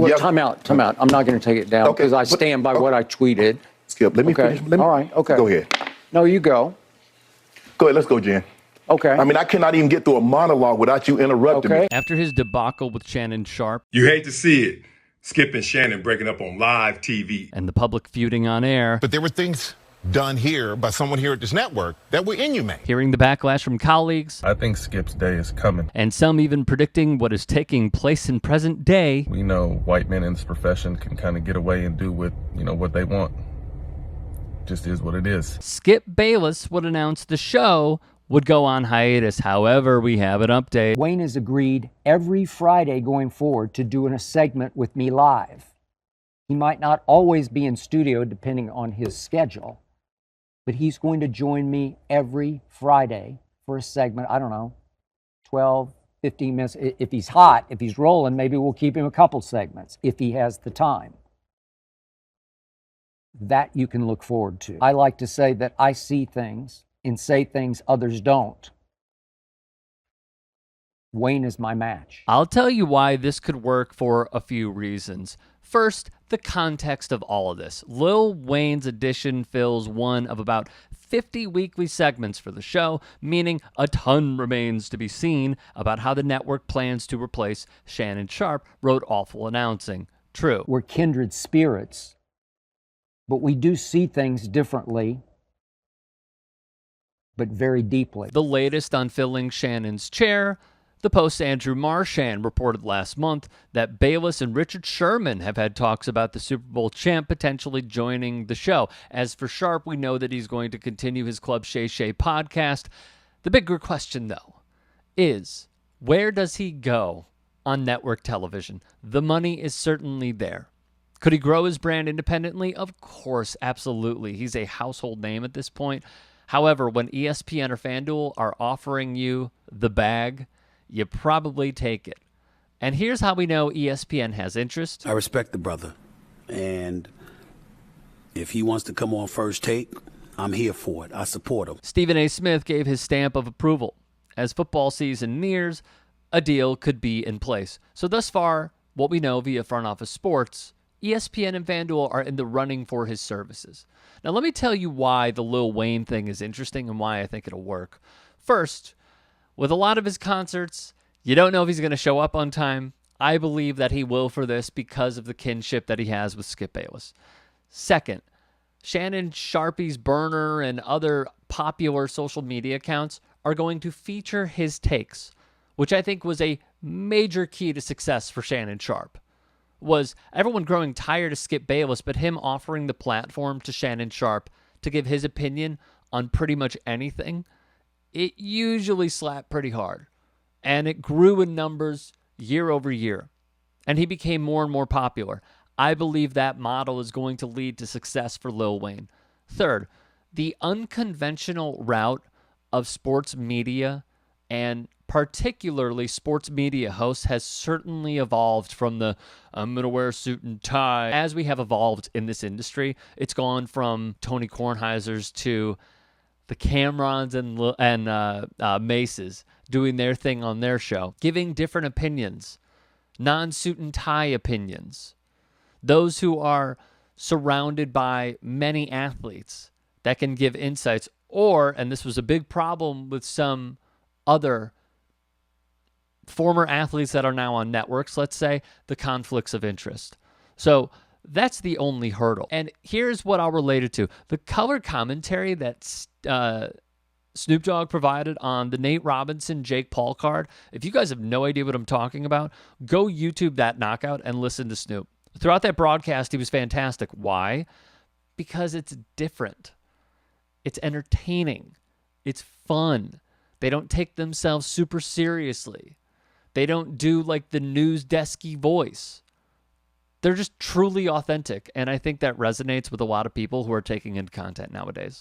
Well, time out. I'm not going to take it down because I stand by what I tweeted. Skip, let me finish. All right, okay. Go ahead. No, you go. Go ahead, let's go, Jen. Okay. I mean, I cannot even get through a monologue without you interrupting me. After his debacle with Shannon Sharpe. You hate to see it. Skip and Shannon breaking up on live TV. And the public feuding on air. But there were things done here by someone here at this network that were inhumane. Hearing the backlash from colleagues. I think Skip's day is coming. And some even predicting what is taking place in present day. We know white men in this profession can kind of get away and do what they want. Just is what it is. Skip Bayless would announce the show would go on hiatus. However, we have an update. Wayne has agreed every Friday going forward to doing a segment with me live. He might not always be in studio depending on his schedule, but he's going to join me every Friday for a segment, I don't know, 12, 15 minutes. If he's hot, if he's rolling, maybe we'll keep him a couple segments if he has the time. That you can look forward to. I like to say that I see things and say things others don't. Wayne is my match. I'll tell you why this could work for a few reasons. First, the context of all of this. Lil Wayne's addition fills one of about 50 weekly segments for the show, meaning a ton remains to be seen about how the network plans to replace Shannon Sharpe, wrote Awful Announcing. True. We're kindred spirits, but we do see things differently, but very deeply. The latest on filling Shannon's chair. The Post's Andrew Marchand reported last month that Bayless and Richard Sherman have had talks about the Super Bowl champ potentially joining the show. As for Sharpe, we know that he's going to continue his Club Shay Shay podcast. The bigger question, though, is where does he go on network television? The money is certainly there. Could he grow his brand independently? Of course, absolutely. He's a household name at this point. However, when ESPN or FanDuel are offering you the bag, you probably take it. And here's how we know ESPN has interest. I respect the brother. And if he wants to come on First Take, I'm here for it. I support him. Stephen A. Smith gave his stamp of approval. As football season nears, a deal could be in place. So thus far, what we know via Front Office Sports, ESPN and FanDuel are in the running for his services. Now, let me tell you why the Lil Wayne thing is interesting and why I think it'll work. First, with a lot of his concerts, you don't know if he's going to show up on time. I believe that he will for this because of the kinship that he has with Skip Bayless. Second, Shannon Sharpe's burner and other popular social media accounts are going to feature his takes, which I think was a major key to success for Shannon Sharpe. Was everyone growing tired of Skip Bayless, but him offering the platform to Shannon Sharpe to give his opinion on pretty much anything, it usually slapped pretty hard. And it grew in numbers year over year. And he became more and more popular. I believe that model is going to lead to success for Lil Wayne. Third, the unconventional route of sports media and particularly sports media hosts has certainly evolved from the I'm going to wear a suit and tie. As we have evolved in this industry, it's gone from Tony Kornheiser's to the Camerons and Maces doing their thing on their show, giving different opinions, non-suit and tie opinions. Those who are surrounded by many athletes that can give insights, or, and this was a big problem with some other former athletes that are now on networks, let's say, the conflicts of interest. So that's the only hurdle. And here's what I'll relate it to. The color commentary that Snoop Dogg provided on the Nate Robinson, Jake Paul card. If you guys have no idea what I'm talking about, go YouTube that knockout and listen to Snoop. Throughout that broadcast, he was fantastic. Why? Because it's different. It's entertaining. It's fun. They don't take themselves super seriously. They don't do like the news desky voice. They're just truly authentic. And I think that resonates with a lot of people who are taking in content nowadays.